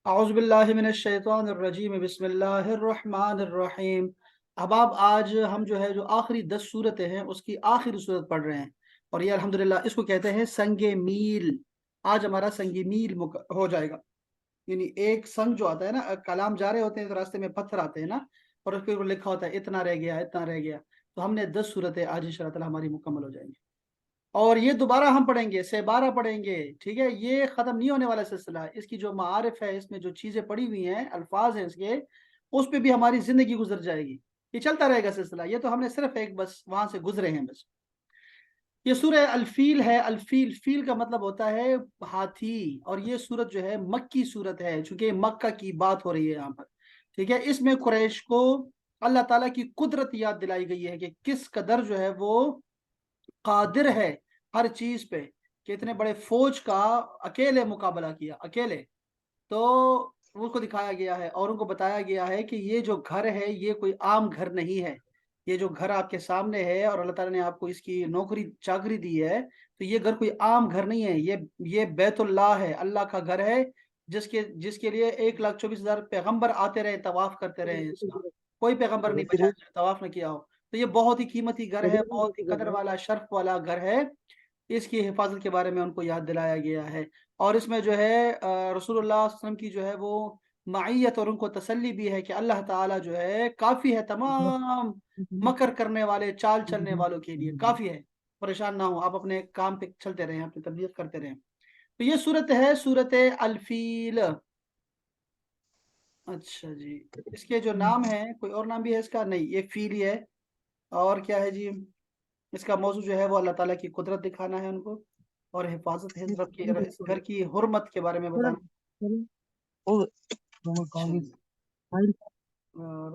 اعوذ باللہ من الشیطان الرجیم بسم اللہ الرحمن الرحیم۔ احباب، آج ہم جو آخری 10 صورتیں ہیں اس کی آخری صورت پڑھ رہے ہیں، اور یہ الحمدللہ اس کو کہتے ہیں سنگ میل۔ آج ہمارا سنگ میل ہو جائے گا، یعنی ایک سنگ جو آتا ہے نا، کلام جا رہے ہوتے ہیں تو راستے میں پتھر آتے ہیں نا، اور اس کے اوپر لکھا ہوتا ہے اتنا رہ گیا اتنا رہ گیا، تو ہم نے 10 صورتیں آج انشاءاللہ تعالی ہماری مکمل ہو جائیں گی، اور یہ دوبارہ ہم پڑھیں گے، سے 12 پڑھیں گے، ٹھیک ہے؟ یہ ختم نہیں ہونے والا سلسلہ، اس کی جو معارف ہے، اس میں جو چیزیں پڑھی ہوئی ہیں، الفاظ ہیں اس کے، اس پہ بھی ہماری زندگی گزر جائے گی، یہ چلتا رہے گا سلسلہ، یہ تو ہم نے صرف ایک بس وہاں سے گزرے ہیں بس۔ یہ سورہ الفیل ہے۔ الفیل، فیل کا مطلب ہوتا ہے ہاتھی، اور یہ سورت جو ہے مکی سورت ہے، چونکہ مکہ کی بات ہو رہی ہے یہاں پر، ٹھیک ہے؟ اس میں قریش کو اللہ تعالیٰ کی قدرت یاد دلائی گئی ہے کہ کس قدر جو ہے وہ قادر ہے ہر چیز پہ، کہ اتنے بڑے فوج کا اکیلے مقابلہ کیا، اکیلے، تو ان کو دکھایا گیا ہے اور ان کو بتایا گیا ہے کہ یہ جو گھر ہے یہ کوئی عام گھر نہیں ہے، یہ جو گھر آپ کے سامنے ہے اور اللہ تعالیٰ نے آپ کو اس کی نوکری چاکری دی ہے، تو یہ گھر کوئی عام گھر نہیں ہے، یہ بیت اللہ ہے، اللہ کا گھر ہے، جس کے لیے 1,24,000 پیغمبر آتے رہے، طواف کرتے رہے اس کا، کوئی پیغمبر نہیں بچا جو طواف نہ کیا ہو، تو یہ بہت ہی قیمتی گھر ہے، بہت ہی قدر والا شرف والا گھر ہے، اس کی حفاظت کے بارے میں ان کو یاد دلایا گیا ہے، اور اس میں جو ہے رسول اللہ صلی اللہ علیہ وسلم کی جو ہے وہ معیت اور ان کو تسلی بھی ہے کہ اللہ تعالیٰ جو ہے کافی ہے تمام مکر کرنے والے، چال چلنے والوں کے لیے کافی ہے، پریشان نہ ہو، آپ اپنے کام پہ چلتے رہیں، اپنی تبلیغ کرتے رہیں۔ تو یہ صورت ہے صورت الفیل۔ اچھا جی، اس کے جو نام ہے، کوئی اور نام بھی ہے اس کا؟ نہیں، یہ فیل ہی ہے، اور کیا ہے جی؟ اس کا موضوع جو ہے وہ اللہ تعالیٰ کی قدرت دکھانا ہے ان کو، اور حفاظت ہے اس گھر کی حرمت کے بارے میں بتانا۔ اچھا جی، اور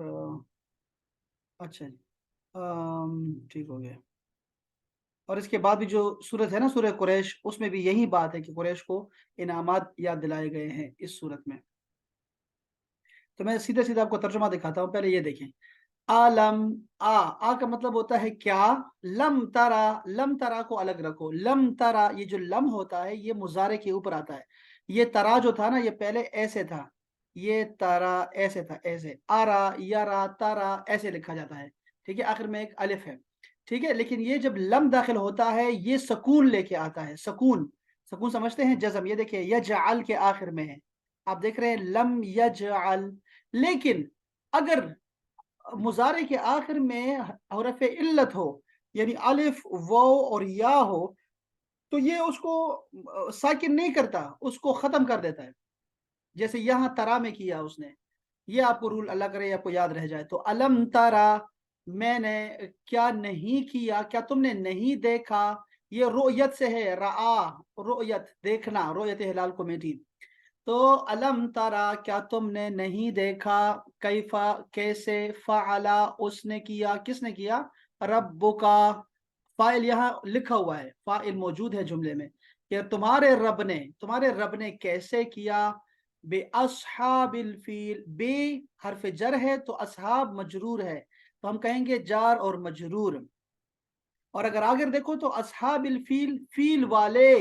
اچھا جی، ٹھیک ہو گیا۔ اور اس کے بعد بھی جو سورت ہے نا، سورہ قریش، اس میں بھی یہی بات ہے کہ قریش کو انعامات یاد دلائے گئے ہیں اس سورت میں۔ تو میں سیدھے سیدھے آپ کو ترجمہ دکھاتا ہوں، پہلے یہ دیکھیں۔ عالم، آ کا مطلب ہوتا ہے کیا، لم ترا، لم ترا کو الگ رکھو، لم ترا، یہ جو لم ہوتا ہے یہ مضارع کے اوپر آتا ہے، یہ ترا جو تھا نا یہ پہلے ایسے تھا، یہ ترا ایسے تھا، ایسے آرا یارا تارا ایسے لکھا جاتا ہے، ٹھیک ہے؟ آخر میں ایک الف ہے، ٹھیک ہے؟ لیکن یہ جب لم داخل ہوتا ہے یہ سکون لے کے آتا ہے، سکون، سکون سمجھتے ہیں؟ جزم، یہ دیکھیں یجعل کے آخر میں ہے، آپ دیکھ رہے ہیں لم یجعل، لیکن اگر مضارع کے آخر میں حرف علت ہو، یعنی الف واو اور یا ہو، تو یہ اس کو ساکن نہیں کرتا، اس کو ختم کر دیتا ہے، جیسے یہاں ترا میں کیا اس نے، یہ آپ کو رول اللہ کرے آپ کو یاد رہ جائے، تو الم ترا، میں نے کیا نہیں کیا، کیا تم نے نہیں دیکھا، یہ رؤیت سے ہے، رآ، رؤیت دیکھنا، رؤیت ہلال کو میٹھی، تو الم تارا، کیا تم نے نہیں دیکھا، کیفا کیسے، فعلا اس نے کیا، کس نے کیا، ربکا، فائل یہاں لکھا ہوا ہے، فائل موجود ہے جملے میں، کہ تمہارے رب نے کیسے کیا، بے اصحاب الفیل، بے حرف جر ہے تو اصحاب مجرور ہے، تو ہم کہیں گے جار اور مجرور، اور اگر آگے دیکھو تو اصحاب الفیل، فیل والے،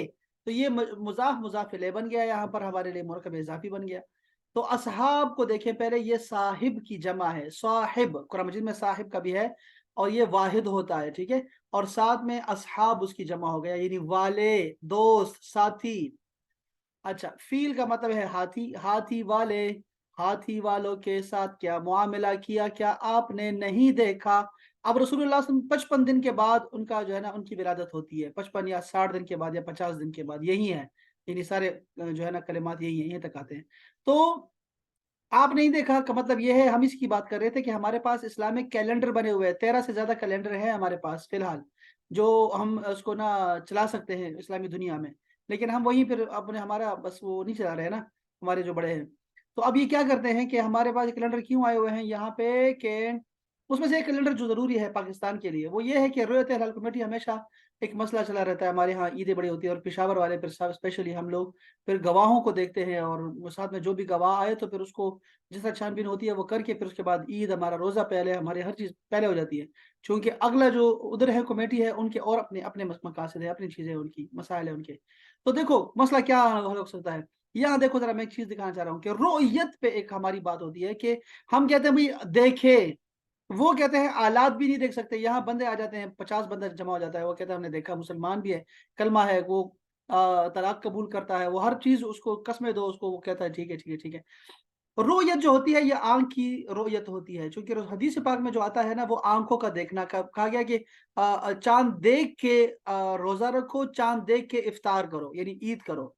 تو یہ مضاف مضاف الیہ بن گیا، یہاں پر ہمارے لیے مرکب اضافی بن گیا، تو اصحاب کو دیکھیں پہلے، یہ صاحب کی جمع ہے، صاحب قرآن مجید میں صاحب کا بھی ہے، اور یہ واحد ہوتا ہے، ٹھیک ہے؟ اور ساتھ میں اصحاب اس کی جمع ہو گیا، یعنی والے، دوست، ساتھی۔ اچھا، فیل کا مطلب ہے ہاتھی، ہاتھی والے، ہاتھی والوں کے ساتھ کیا معاملہ کیا، کیا آپ نے نہیں دیکھا؟ اب رسول اللہ صلی اللہ علیہ وسلم 55 دن کے بعد ان کا جو ہے نا ان کی ولادت ہوتی ہے، 55 یا 60 دن کے بعد یا 50 دن کے بعد، یہی ہے، یعنی سارے جو ہے نا کلمات یہی ہیں، یہیں تک آتے ہیں، تو آپ نہیں دیکھا کا مطلب یہ ہے، ہم اس کی بات کر رہے تھے کہ ہمارے پاس اسلامک کیلنڈر بنے ہوئے ہیں، 13 سے زیادہ کیلنڈر ہے ہمارے پاس فی الحال، جو ہم اس کو نا چلا سکتے ہیں اسلامی دنیا میں، لیکن ہم وہیں پھر اپنے ہمارا بس وہ نہیں چلا رہے ہیں نا، ہمارے جو بڑے ہیں، تو اب یہ کیا کرتے ہیں کہ ہمارے پاس کیلنڈر کیوں آئے ہوئے ہیں یہاں پہ، کہ اس میں سے ایک کیلنڈر جو ضروری ہے پاکستان کے لیے وہ یہ ہے کہ رویت ہلال کمیٹی ہمیشہ ایک مسئلہ چلا رہتا ہے، ہمارے ہاں عیدیں بڑی ہوتی ہے، اور پشاور والے پھر اسپیشلی ہم لوگ پھر گواہوں کو دیکھتے ہیں، اور ساتھ میں جو بھی گواہ آئے تو پھر اس کو جس طرح چھان بین ہوتی ہے وہ کر کے پھر اس کے بعد عید، ہمارا روزہ پہلے، ہماری ہر چیز پہلے ہو جاتی ہے، چونکہ اگلا جو ادھر ہے کمیٹی ہے ان کے اور اپنے اپنے مقاصد ہے، اپنی چیزیں ان کی مسائل ہیں ان کے، تو دیکھو مسئلہ کیا ہو سکتا ہے، یہاں دیکھو ذرا میں ایک چیز دکھانا چاہ رہا ہوں کہ رؤیت پہ ایک ہماری بات ہوتی ہے کہ ہم کہتے ہیں بھائی دیکھے، وہ کہتے ہیں آلات بھی نہیں دیکھ سکتے. یہاں بندے آ جاتے ہیں 50 بندہ جمع ہو جاتا ہے، وہ کہتا ہے ہم نے دیکھا، مسلمان بھی ہے، کلمہ ہے، وہ طلاق قبول کرتا ہے، وہ ہر چیز اس کو قسمیں دو اس کو، وہ کہتا ہے ٹھیک ہے ٹھیک ہے ٹھیک ہے. رؤیت جو ہوتی ہے یہ آنکھ کی رؤیت ہوتی ہے، چونکہ حدیث پاک میں جو آتا ہے نا وہ آنکھوں کا دیکھنا، کہا گیا کہ چاند دیکھ کے روزہ رکھو، چاند دیکھ کے افطار کرو، یعنی عید کرو.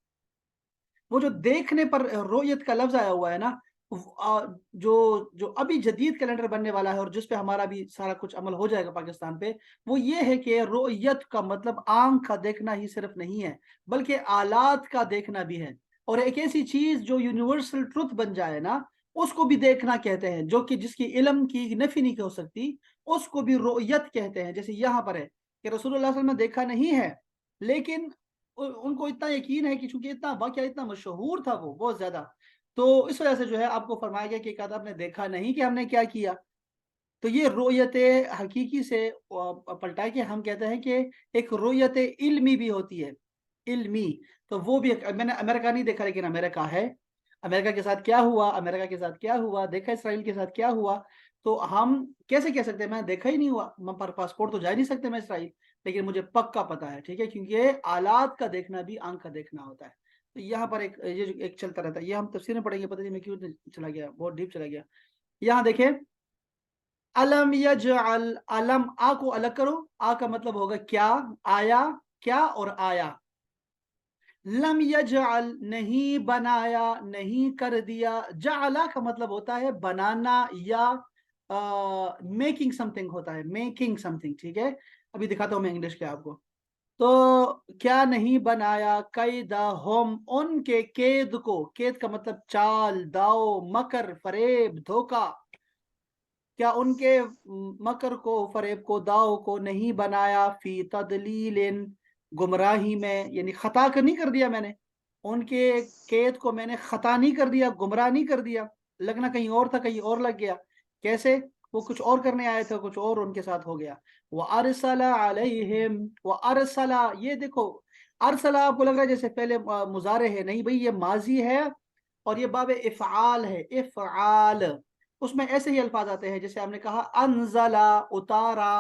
وہ جو دیکھنے پر رؤیت کا لفظ آیا ہوا ہے نا، جو جو ابھی جدید کیلنڈر بننے والا ہے اور جس پہ ہمارا بھی سارا کچھ عمل ہو جائے گا پاکستان پہ، وہ یہ ہے کہ رؤیت کا مطلب آنکھ کا دیکھنا ہی صرف نہیں ہے، بلکہ آلات کا دیکھنا بھی ہے. اور ایک ایسی چیز جو یونیورسل ٹروتھ بن جائے نا، اس کو بھی دیکھنا کہتے ہیں، جو کہ جس کی علم کی نفی نہیں ہو سکتی، اس کو بھی رؤیت کہتے ہیں. جیسے یہاں پر ہے کہ رسول اللہ صلی اللہ علیہ وسلم نے دیکھا نہیں ہے، لیکن ان کو اتنا یقین ہے کہ چونکہ اتنا واقعہ اتنا مشہور تھا وہ بہت زیادہ، تو اس وجہ سے جو ہے آپ کو فرمایا گیا کہ ایک آدھ آپ نے دیکھا نہیں کہ ہم نے کیا کیا. تو یہ رؤیت حقیقی سے پلٹا کے ہم کہتے ہیں کہ ایک رؤیت علمی بھی ہوتی ہے، علمی. تو وہ بھی میں نے امریکہ نہیں دیکھا، لیکن امریکہ ہے. امریکہ کے ساتھ کیا ہوا، امریکہ کے ساتھ کیا ہوا، دیکھا اسرائیل کے ساتھ کیا ہوا. تو ہم کیسے کہہ سکتے ہیں میں دیکھا ہی نہیں ہوا، میں پر پاسپورٹ تو جا ہی نہیں سکتے میں اسرائیل، لیکن مجھے پکا پتا ہے، ٹھیک ہے، کیونکہ آلات کا دیکھنا بھی آنکھ کا دیکھنا ہوتا ہے. تو یہاں پر ایک چلتا رہتا ہے، یہ ہم تفسیر میں پڑھیں گے، پتہ نہیں میں کیوں چلا گیا، بہت ڈیپ چلا گیا. یہاں دیکھیں علم یجعل، علم آ کو الگ کرو، آ کا مطلب ہوگا کیا، آیا، کیا اور آیا. لم یجعل نہیں بنایا، نہیں کر دیا. جعلا کا مطلب ہوتا ہے بنانا یا میکنگ سم تھنگ ہوتا ہے، میکنگ سم تھنگ. ٹھیک ہے، ابھی دکھاتا ہوں میں انگلش کے آپ کو. تو کیا نہیں بنایا قیدہم، ان کے قید کو، قید کا مطلب چال، داؤ، مکر، فریب، دھوکہ. کیا ان کے مکر کو، فریب کو، داؤ کو نہیں بنایا فی تدلیل، گمراہی میں، یعنی خطا کر نہیں کر دیا میں نے ان کے قید کو، میں نے خطا نہیں کر دیا، گمراہ نہیں کر دیا. لگنا کہیں اور تھا، کہیں اور لگ گیا. کیسے؟ وہ کچھ اور کرنے آئے تھے، کچھ اور ان کے ساتھ ہو گیا. وَأَرْسَلَ عَلَيْهِمْ، وَأَرْسَلَ، یہ دیکھو ارسلہ آپ کو لگ رہا ہے جیسے پہلے مضارع ہے، نہیں بھئی یہ ماضی ہے اور یہ باب افعال ہے، افعال. اس میں ایسے ہی الفاظ آتے ہیں جیسے ہم نے کہا انزلا اتارا،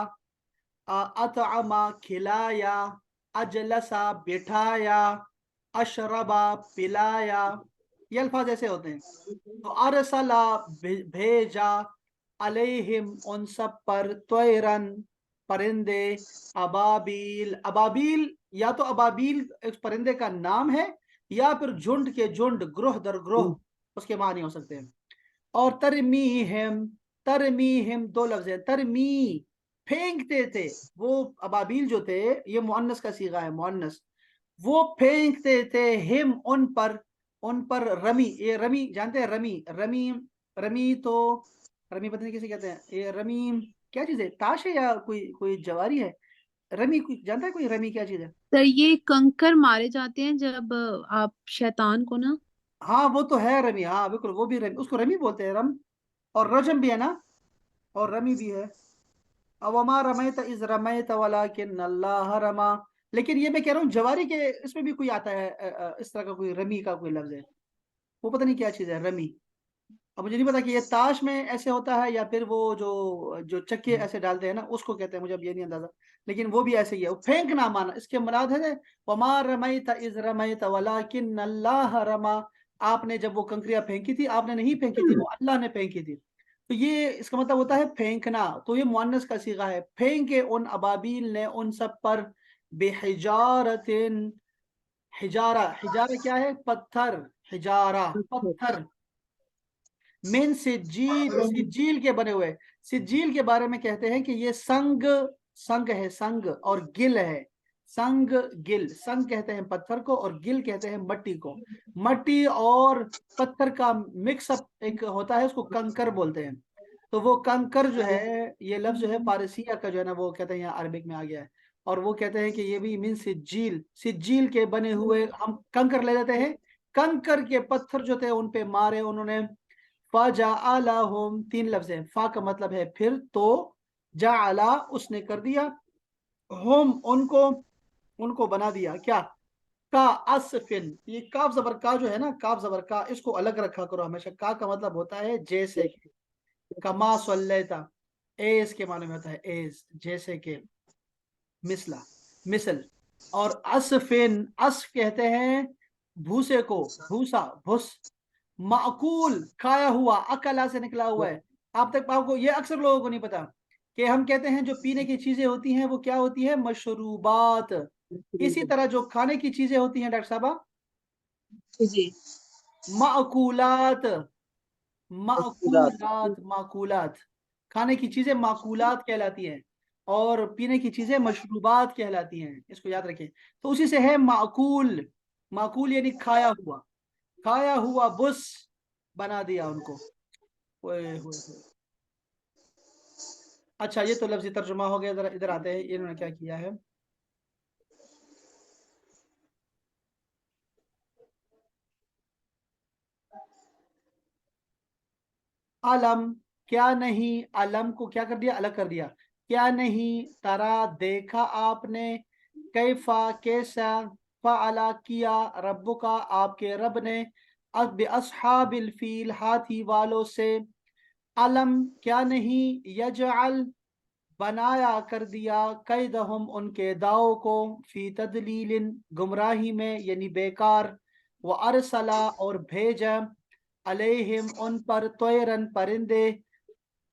اطعما کھلایا، اجلسا بٹھایا، اشربا پلایا. یہ الفاظ ایسے ہوتے ہیں. تو ارسلا بھیجا، علیہم ان سب پر، طیرن پرندے، ابابیل، ابابیل یا تو ابابیل ایک پرندے کا نام ہے، یا پھر جھنڈ کے جھنڈ، گروہ در گروہ اس کے معنی ہو سکتے ہیں. اور ترمیہم، ترمیہم دو لفظ ہیں، ترمی پھینکتے تھے. وہ ابابیل جو تھے، یہ مؤنث کا صیغہ ہے، مؤنث. وہ پھینکتے تھے ہم ان پر رمی. یہ رمی جانتے ہیں، رمی، رمی، رمی تو رمی پتہ نہیں کیسے کہتے ہیں. یہ رمی کیا چیز ہے، تاش ہے یا کوئی جواری ہے؟ رمی کوئی جانتا ہے، کوئی رمی کیا چیز ہے؟ سر یہ کنکر مارے جاتے ہیں جب آپ شیطان کو نا. ہاں وہ تو ہے رمی، ہاں بالکل، وہ بھی رمی، اس کو رمی بولتے ہیں، رم. اور رجم بھی ہے نا، اور رمی بھی ہے. وما رمیت اذ رمیت ولکن اللہ رما. لیکن یہ میں کہہ رہا ہوں جواری کے اس میں بھی کوئی آتا ہے اس طرح کا کوئی رمی کا کوئی لفظ ہے، وہ پتہ نہیں کیا چیز ہے رمی. اب مجھے نہیں پتا کہ یہ تاش میں ایسے ہوتا ہے یا پھر وہ جو چکے ایسے ڈالتے ہیں نا اس کو کہتے ہیں، مجھے اب یہ نہیں اندازہ، لیکن وہ بھی ایسے ہی ہے. پھینکنا مانا اس کے مراد ہے وما رمیت اذ رمیت ولکن اللہ رما. آپ نے جب وہ کنکریاں پھینکی تھی، آپ نے نہیں پھینکی تھی، وہ اللہ نے پھینکی تھی. تو یہ اس کا مطلب ہوتا ہے پھینکنا. تو یہ مؤنث کا صیغہ ہے. پھینکے ان ابابیل نے ان سب پر، بحجارت، حجارہ، حجارہ کیا ہے؟ پتھر، حجارہ پتھر. من سجیل، سجیل کے بنے ہوئے. سجیل کے بارے میں کہتے ہیں کہ یہ سنگ، سنگ ہے، سنگ، اور گل ہے. سنگ، گل. سنگ کہتے ہیں پتھر کو اور گل کہتے ہیں مٹی کو. مٹی اور پتھر کا مکس اپ ایک ہوتا ہے، اس کو کنکر بولتے ہیں. تو وہ کنکر جو ہے، یہ لفظ جو ہے فارسیہ کا جو ہے نا، وہ کہتے ہیں یہاں عربک میں آ گیا ہے. اور وہ کہتے ہیں کہ یہ بھی من سجیل، سجیل کے بنے ہوئے ہم کنکر لے لیتے ہیں. کنکر کے پتھر جو تھے ان پہ مارے انہوں نے. فَجَعَلَهُمْ، تین لفظ ہیں، فا کا مطلب ہے پھر، تو، جعلا اس نے کر دیا، ہم ان کو بنا دیا کیا، کا اسفن، یہ کاف زبر کا جو ہے نا، کاف زبر کا، اس کو الگ رکھا کرو ہمیشہ. کا مطلب ہوتا ہے جیسے کہ. کما صلیتا، ایز کے معنی میں ہوتا ہے ایز، جیسے کہ. مثلا، مثل. اور اسفن، اسف کہتے ہیں بھوسے کو، بھوسا، بھس. معقول، کھایا ہوا، اکلا سے نکلا ہوا ہے. آپ کو یہ اکثر لوگوں کو نہیں پتا کہ ہم کہتے ہیں جو پینے کی چیزیں ہوتی ہیں وہ کیا ہوتی ہے؟ مشروبات. اسی طرح جو کھانے کی چیزیں ہوتی ہیں ڈاکٹر صاحبہ، جی معقولات. معقولات، معقولات. کھانے کی چیزیں معقولات کہلاتی ہیں، اور پینے کی چیزیں مشروبات کہلاتی ہیں. اس کو یاد رکھیں. تو اسی سے ہے معقول. معقول یعنی کھایا ہوا. کھایا ہوا بس بنا دیا ان کو. ہوئے ہوئے ہوئے. اچھا، یہ تو لفظی ترجمہ ہو گیا. ذرا ادھر آتے ہیں، انہوں نے کیا کیا ہے. علم، کیا نہیں، علم کو کیا کر دیا؟ الگ کر دیا. کیا نہیں، ترا دیکھا آپ نے، کیفا کیسا، فعلا کیا، رب کا آپ کے رب نے، باصحاب الفیل ہاتھی والوں سے. علم کیا نہیں، یجعل بنایا کر دیا، قیدہم ان کے داؤ کو، فی تدلیل گمراہی میں یعنی بیکار، وارسلا اور بھیجا، علیہم ان پر، طیرن پرندے،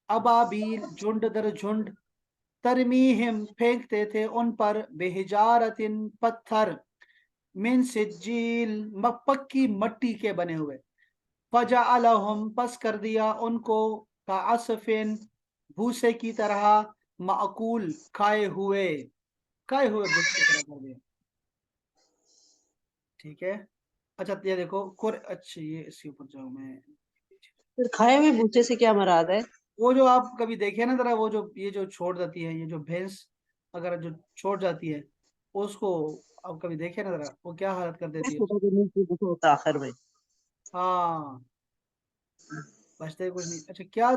ابابیل جھنڈ در جھنڈ، ترمیہم پھینکتے تھے ان پر، بحجارت پتھر، من سجیل پکی مٹی کے بنے ہوئے. فجعلہم پس کر دیا ان کو، کعصفن بھوسے کی طرح، معقول کھائے ہوئے. کھائے ہوئے بھوسے کی طرح کر دیا. ٹھیک ہے. اچھا یہ دیکھو اچھا یہ اس کے اوپر جاؤں میں. پھر کھائے ہوئے بوٹے سے کیا مراد ہے؟ وہ جو آپ کبھی دیکھے نا ذرا، وہ جو یہ جو چھوڑ جاتی ہے، یہ جو بھینس اگر جو چھوڑ جاتی ہے، اس کو آپ کبھی دیکھے نا ذرا، وہ کیا حالت کر دیتی ہے. ہوتا آخر میں. ہاں، بچتے ہی کچھ نہیں. اچھا کیا،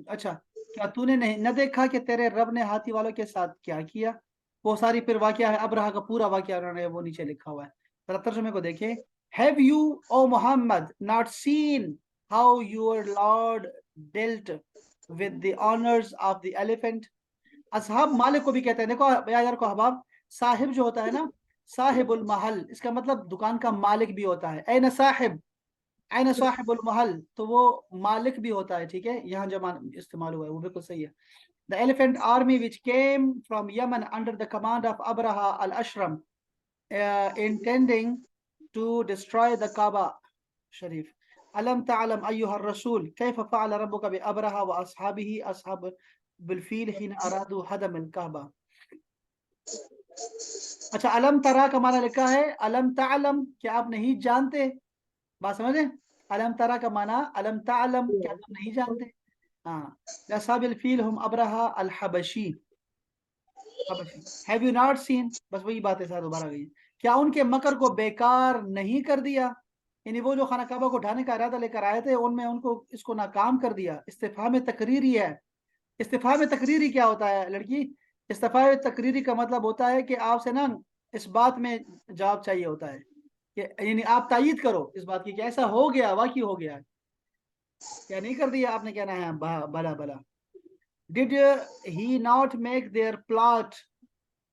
اچھا کیا تو نے نہیں نہ دیکھا کہ تیرے رب نے ہاتھی والوں کے ساتھ کیا کیا. وہ ساری پھر واقعہ ہے، ابرہا کا پورا واقعہ انہوں نے وہ نیچے لکھا ہوا ہے. ذرا ترجمے کو دیکھیں. Have you, O Muhammad, not seen how your Lord dealt with the owners of the elephant? اصحاب مالک کو بھی کہتے ہیں. دیکھو یار کو احباب، صاحب جو ہوتا ہے نا، صاحب المحل، اس کا مطلب دکان کا مالک بھی ہوتا ہے. این صاحب، این صاحب المحل، تو وہ مالک بھی ہوتا ہے. ٹھیک ہے، یہاں جو استعمال ہوا ہے وہ بالکل صحیح ہے. The elephant army which came from Yemen under the command of Abraha al-Ashram, intending to destroy the Kaaba Sharif. ألم تعلم أيها الرسول كيف فعل ربك بأبرهة وأصحابه أصحاب بالفيل حين أرادوا هدم الكعبة. اچھا، علم ترا کا معنی لکھا ہے علم تعلم، کیا آپ نہیں جانتے. بات سمجھیں؟ علم ترا کا معنی علم تعلم، کیا تم نہیں جانتے. ہاں، اصحاب الفیل ہم ابرہا الحبشی. Have you not seen، بس وہی بات ہے ساتھ دوبارہ گئی. کیا ان کے مکر کو بیکار نہیں کر دیا، یعنی وہ جو خانہ کعبہ کو ڈھانے کا ارادہ لے کر آئے تھے، ان میں ان کو اس کو ناکام کر دیا. استفہام تقریری ہے. استفہام تقریری کیا ہوتا ہے لڑکی؟ استفہام تقریری کا مطلب ہوتا ہے کہ آپ سے نا اس بات میں جواب چاہیے ہوتا ہے، کہ یعنی آپ تائید کرو اس بات کی کہ ایسا ہو گیا، واقعی ہو گیا. کیا نہیں کر دیا آپ نے، کہنا ہے بلا بلا. Did he not make their plot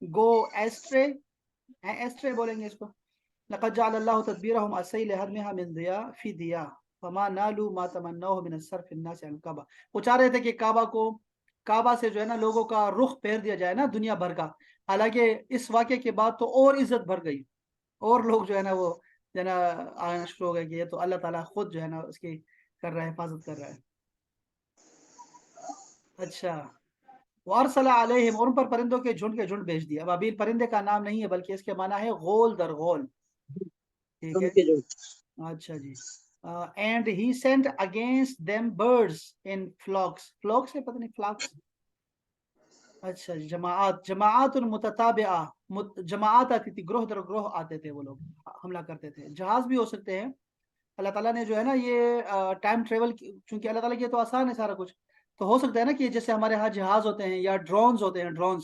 go astray؟ astray بولیں گے اس کو. لقد جعل الله تدبيرهم السيل هدمها من ضياء في ضياء فما نالوا ما تمنوه من الصرف الناس عن الكعبة. وہ چاہ رہے تھے کہ کعبہ سے جو ہے نا لوگوں کا رخ پھیر دیا جائے نا دنیا بھر کا. حالانکہ اس واقعے کے بعد تو اور عزت بڑھ گئی، اور لوگ جو ہے نا وہ جو ہے نا آنا شروع ہو گئے کہ یہ تو اللہ تعالیٰ خود جو ہے نا اس کی کر رہا ہے، حفاظت کر رہا ہے. اچھا، وارسل علیہم، اور ان پر پرندوں کے جھنڈ بھیج دیا. ابابیل پرندے کا نام نہیں ہے بلکہ اس کے معنی ہے غول در غول. ٹھیک ہے. اچھا جی. And he sent against them birds in flocks. Flocks ہے، پتہ نہیں فلاکس. اچھا جی. جماعت متتابعہ، جماعت آتی تھی، گروہ در گروہ آتے تھے وہ لوگ، حملہ کرتے تھے. جہاز بھی ہو سکتے ہیں. اللہ تعالیٰ نے جو ہے نا یہ ٹائم ٹریول، چونکہ اللہ تعالیٰ کی تو آسان ہے سارا کچھ، تو ہو سکتا ہے نا کہ جیسے ہمارے ہاں جہاز ہوتے ہیں یا ڈرونز ہوتے ہیں، ڈرونز،